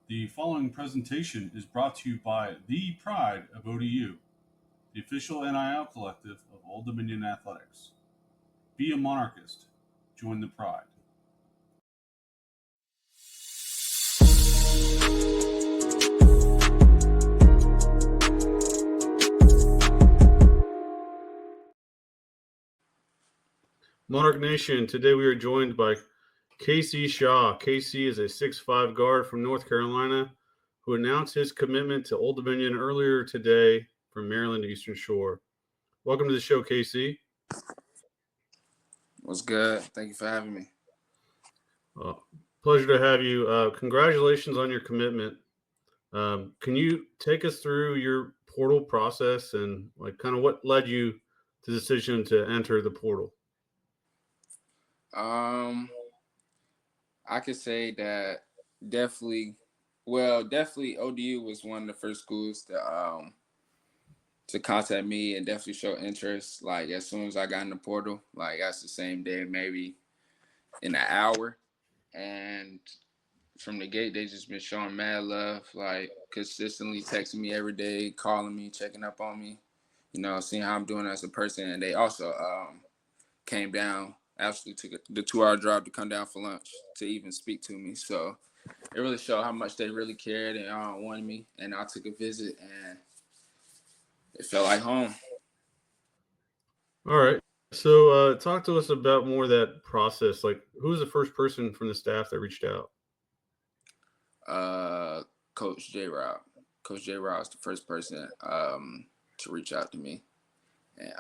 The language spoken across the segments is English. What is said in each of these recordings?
The following presentation is brought to you by the Pride of ODU, the official NIL collective of Old Dominion Athletics. Be a monarchist. Join the Pride. Monarch Nation, today we are joined by Casey Shaw. Casey is a 6'5" guard from North Carolina who announced his commitment to Old Dominion earlier today from Maryland Eastern Shore. Welcome to the show, Casey. What's good? Thank you for having me. Pleasure to have you. Congratulations on your commitment. Can you take us through your portal process and kind of what led you to the decision to enter the portal? I could say that definitely ODU was one of the first schools to contact me and definitely show interest. Like as soon as I got in the portal, like that's the same day, maybe in an hour. And from the gate, they just been showing mad love, like consistently texting me every day, calling me, checking up on me, seeing how I'm doing as a person. And they also came down, actually took the 2-hour drive to come down for lunch to even speak to me. So it really showed how much they really cared and wanted me. And I took a visit, and it felt like home. All right. So talk to us about more of that process. Like, who was the first person from the staff that reached out? Coach J. Rob. Coach J. Rob was the first person to reach out to me and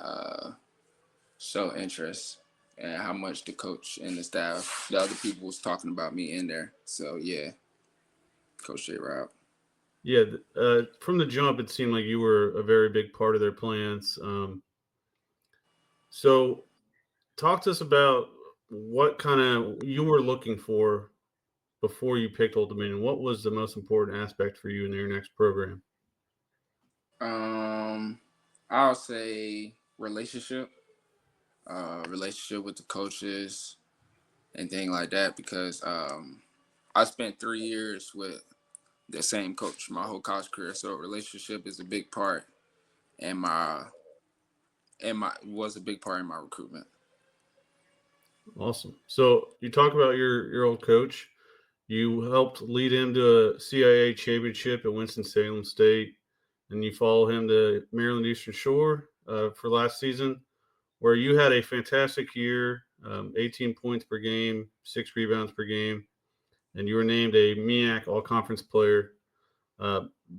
show interest and how much the coach and the staff, the other people was talking about me in there. So, yeah, Coach J. Rob. Yeah, from the jump, it seemed like you were a very big part of their plans. So talk to us about what kind of you were looking for before you picked Old Dominion. What was the most important aspect for you in your next program? I'll say relationship with the coaches and things like that, because I spent 3 years with the same coach my whole college career, so relationship is a big part in my was a big part in my recruitment. Awesome. So you talk about your old coach. You helped lead him to a CIAA championship at Winston-Salem State, and you follow him to Maryland Eastern Shore for last season, where you had a fantastic year, 18 points per game, 6 rebounds per game, and you were named a MEAC All-Conference player.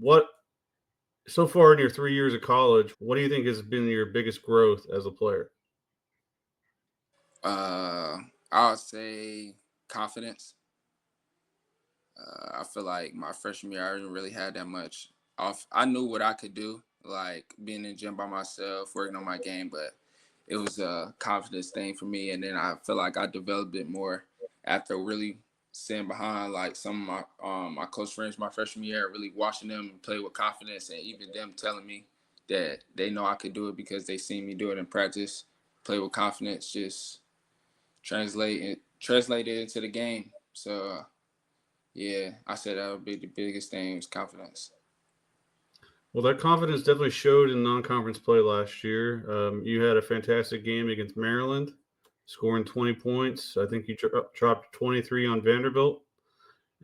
What so far in your 3 years of college, what do you think has been your biggest growth as a player? I'll say confidence. I feel like my freshman year, I didn't really have that much off. I knew what I could do, like being in the gym by myself, working on my game, but it was a confidence thing for me. And then I feel like I developed it more after really sitting behind like some of my close friends my freshman year, really watching them play with confidence, and even them telling me that they know I could do it because they seen me do it in practice. Play with confidence, just translate it into the game. So yeah, I said that would be the biggest thing was confidence. Well, that confidence definitely showed in non-conference play last year. You had a fantastic game against Maryland, scoring 20 points. I think you dropped 23 on Vanderbilt.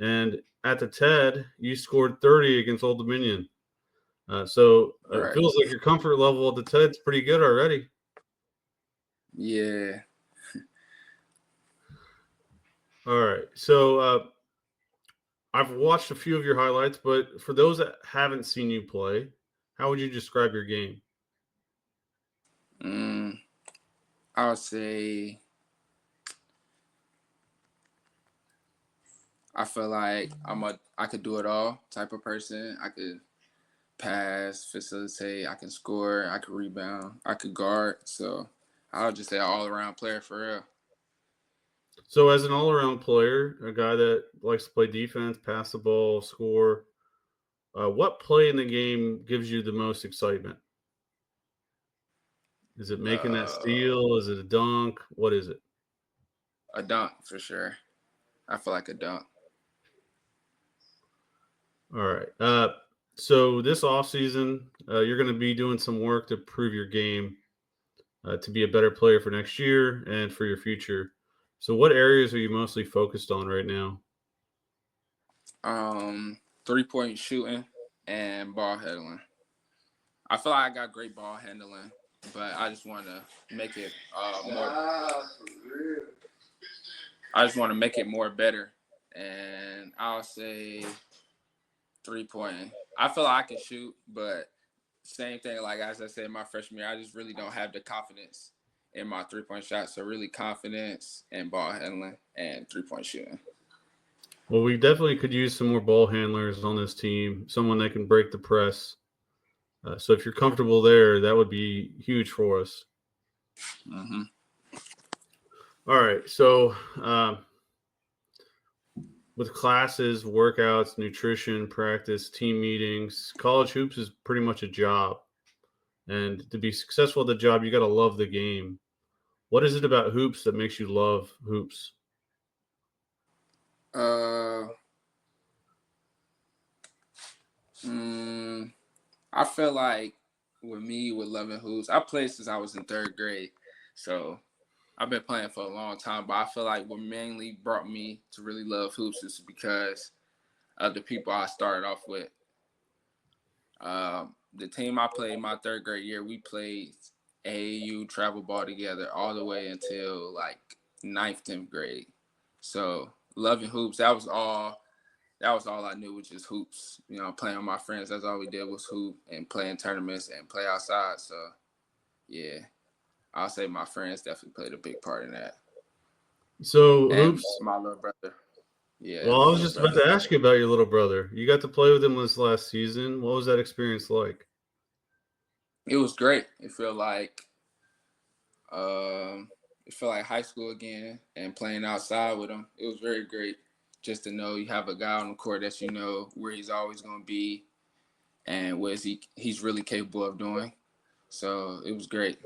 And at the TED, you scored 30 against Old Dominion. So it Right. feels like your comfort level at the TED's pretty good already. Yeah. All right. So I've watched a few of your highlights, but for those that haven't seen you play, how would you describe your game? I would say I feel like I could do it all type of person. I could pass, facilitate, I can score, I could rebound, I could guard. So I would just say all around player for real. So, as an all-around player, a guy that likes to play defense, pass the ball, score, what play in the game gives you the most excitement? Is it making that Uh, steal? Is it a dunk? What is it? a dunk for sure. I feel like a dunk. All right. So this off season, you're going to be doing some work to improve your game to be a better player for next year and for your future. So, what areas are you mostly focused on right now? 3-point shooting and ball handling. I feel like I got great ball handling, but I just want to make it more. I just want to make it more better, and I'll say 3-point. I feel like I can shoot, but same thing. Like as I said, my freshman year, I just really don't have the confidence in my 3-point shot. So really, confidence and ball handling and 3-point shooting. Well, we definitely could use some more ball handlers on this team, someone that can break the press. So if you're comfortable there, that would be huge for us. Mm-hmm. All right. So with classes, workouts, nutrition, practice, team meetings, college hoops is pretty much a job. And to be successful at the job, you got to love the game. What is it about hoops that makes you love hoops? I feel like with me with loving hoops, I played since I was in 3rd grade, so I've been playing for a long time. But I feel like what mainly brought me to really love hoops is because of the people I started off with. The team I played my 3rd grade year, we played AAU travel ball together all the way until like 9th, 10th grade. So loving hoops, that was all I knew, was just hoops. You know, playing with my friends, that's all we did was hoop and play in tournaments and play outside. So yeah, I'll say my friends definitely played a big part in that. So And hoops. my little brother. Yeah, Well, my I was little just about brother. to ask you about your little brother. You got to play with him this last season. What was that experience like? It was great. Um, it felt like high school again, and playing outside with him. It was very great just to know you have a guy on the court that you know where he's always going to be and what he's really capable of doing. So it was great.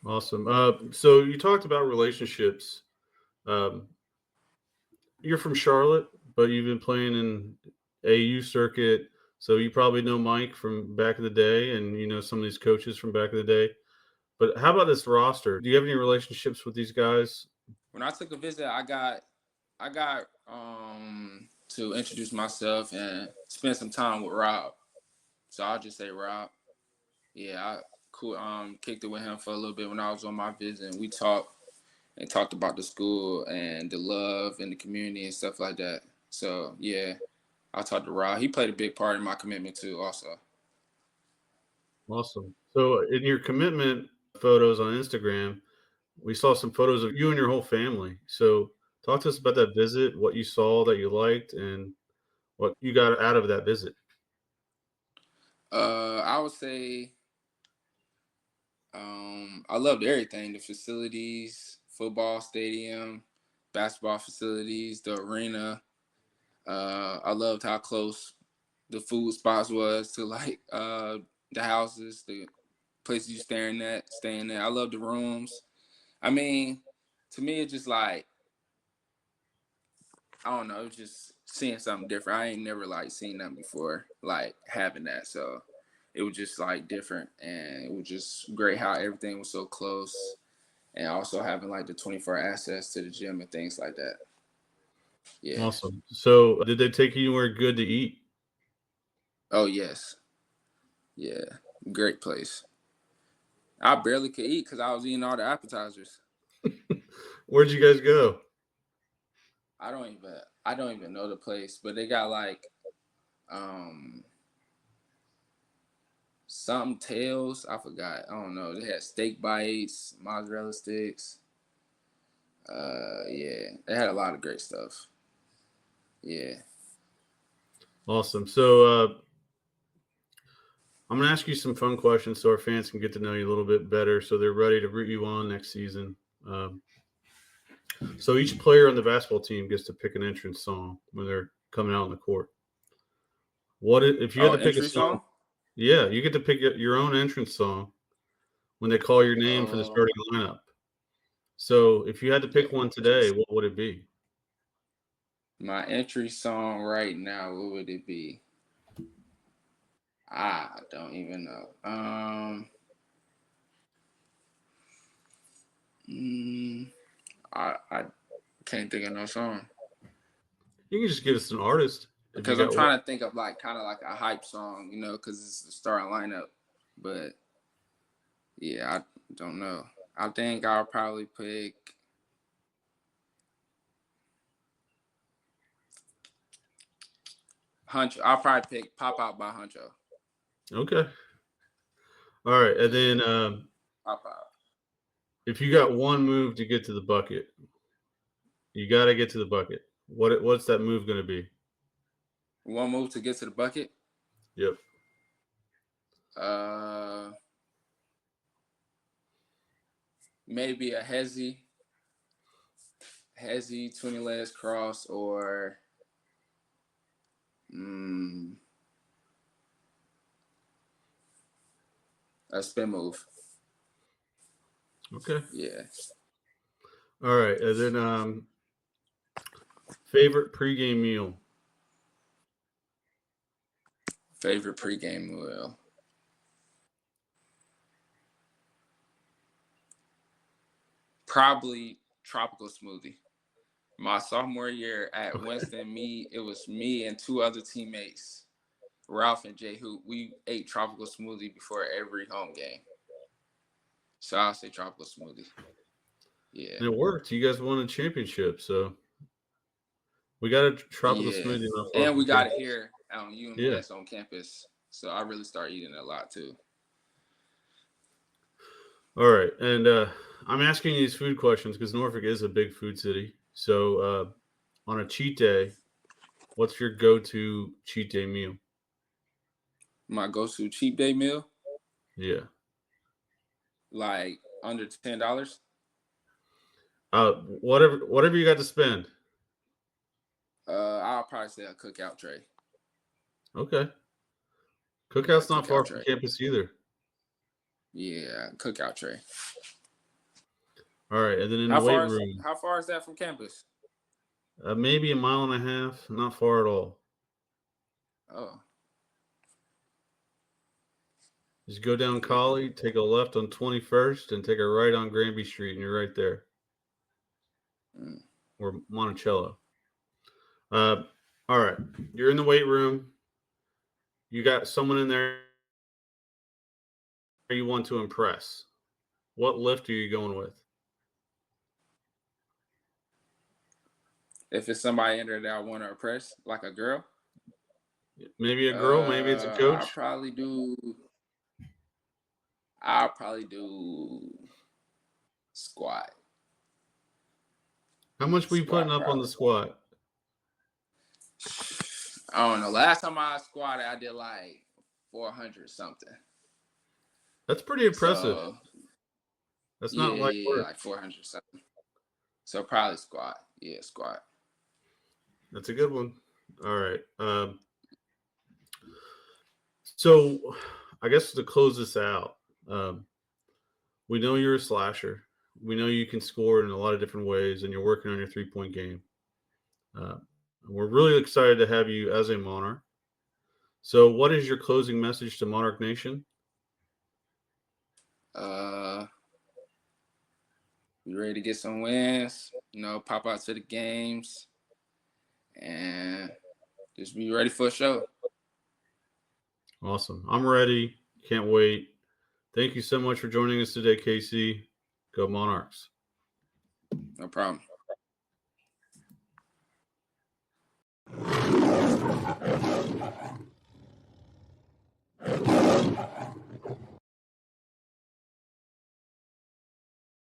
Awesome. So you talked about relationships. Um, you're from Charlotte, but you've been playing in AU circuit, so you probably know Mike from back in the day, and you know some of these coaches from back in the day. But how about this roster? Do you have any relationships with these guys? When I took a visit, I got to introduce myself and spend some time with Rob. So I'll just say Rob. Yeah, I cool kicked it with him for a little bit when I was on my visit. And we talked about the school and the love and the community and stuff like that. So yeah, I talked to Rob. He played a big part in my commitment too, also. Awesome. So in your commitment photos on Instagram, we saw some photos of you and your whole family. So talk to us about that visit, what you saw that you liked, and what you got out of that visit. I would say I loved everything: the facilities, football stadium, basketball facilities, the arena. I loved how close the food spots was to like the houses, the places you staying there. I love the rooms. I mean, to me, it's just like I don't know, it was just seeing something different. I ain't never like seen that before, like having that. So it was just like different, and it was just great how everything was so close, and also having like the 24 access to the gym and things like that. Yeah. Awesome. So did they take you anywhere good to eat? Oh yes. Yeah. Great place. I barely could eat because I was eating all the appetizers. Where'd you guys go? I don't even know the place, but they got like um something tails. I forgot. I don't know. They had steak bites, mozzarella sticks. Yeah, they had a lot of great stuff. Yeah. Awesome. So I'm going to ask you some fun questions so our fans can get to know you a little bit better so they're ready to root you on next season. So each player on the basketball team gets to pick an entrance song when they're coming out on the court. If you had Oh, to pick a entry song? song. Yeah, you get to pick your own entrance song when they call your name for the Uh, starting lineup. So if you had to pick the one today, entrance. what would it be? My entry song right now, what would it be? I don't even know. I can't think of no song You can just give us an artist if you because I'm got one. trying to think of like kind of like a hype song, because it's the starting lineup. But yeah, I don't know. I think I'll probably pick Huncho. I'll probably pick "Pop Out" by Huncho. Okay. All right, and Yeah, then Pop Out. if you got one move to get to the bucket, you got to get to the bucket. What's that move going to be? One move to get to the bucket. Yep. Maybe a hezzy 20 legs cross, or a spin move. Okay. Yeah. All right, and then favorite pregame meal. Favorite pregame meal. Probably tropical smoothie. My sophomore year at Winston, it was me and two other teammates, Ralph and Jay, who we ate tropical smoothie before every home game. So I'll say tropical smoothie. Yeah. And it worked. You guys won a championship, so we got a tropical smoothie not far And from we got it campus. here on UMES on campus. So I really started eating it a lot too. All right, and I'm asking these food questions because Norfolk is a big food city. So on a cheat day, what's your go-to cheat day meal? My go-to cheap day meal, Yeah. like under $10. Whatever you got to spend. I'll probably say a cookout tray. Okay. Cookout's not far Cookout from tray. campus either. Yeah, cookout tray. All right, and then in the weight room, How far is that from campus? maybe a mile and a half, not far at all. Oh. Just go down Collie, take a left on 21st, and take a right on Granby Street, and you're right there. Or Monticello. All right, you're in the weight room. You got someone in there you want to impress. What lift are you going with? If it's somebody in there that I want to impress, like a girl, Maybe a girl, maybe it's a coach. I'll probably do squat. How much were you putting up on the squat? I don't know. Last time I squatted, I did like 400 something. That's pretty impressive. So, that's not like work. like 400 something. So probably squat. Yeah, squat. That's a good one. All right. So I guess to close this out, we know you're a slasher. We know you can score in a lot of different ways, and you're working on your 3-point game. We're really excited to have you as a Monarch. So what is your closing message to Monarch Nation? Be ready to get some wins, pop out to the games, and just be ready for a show. Awesome. I'm ready. Can't wait. Thank you so much for joining us today, Casey. Go Monarchs. No problem.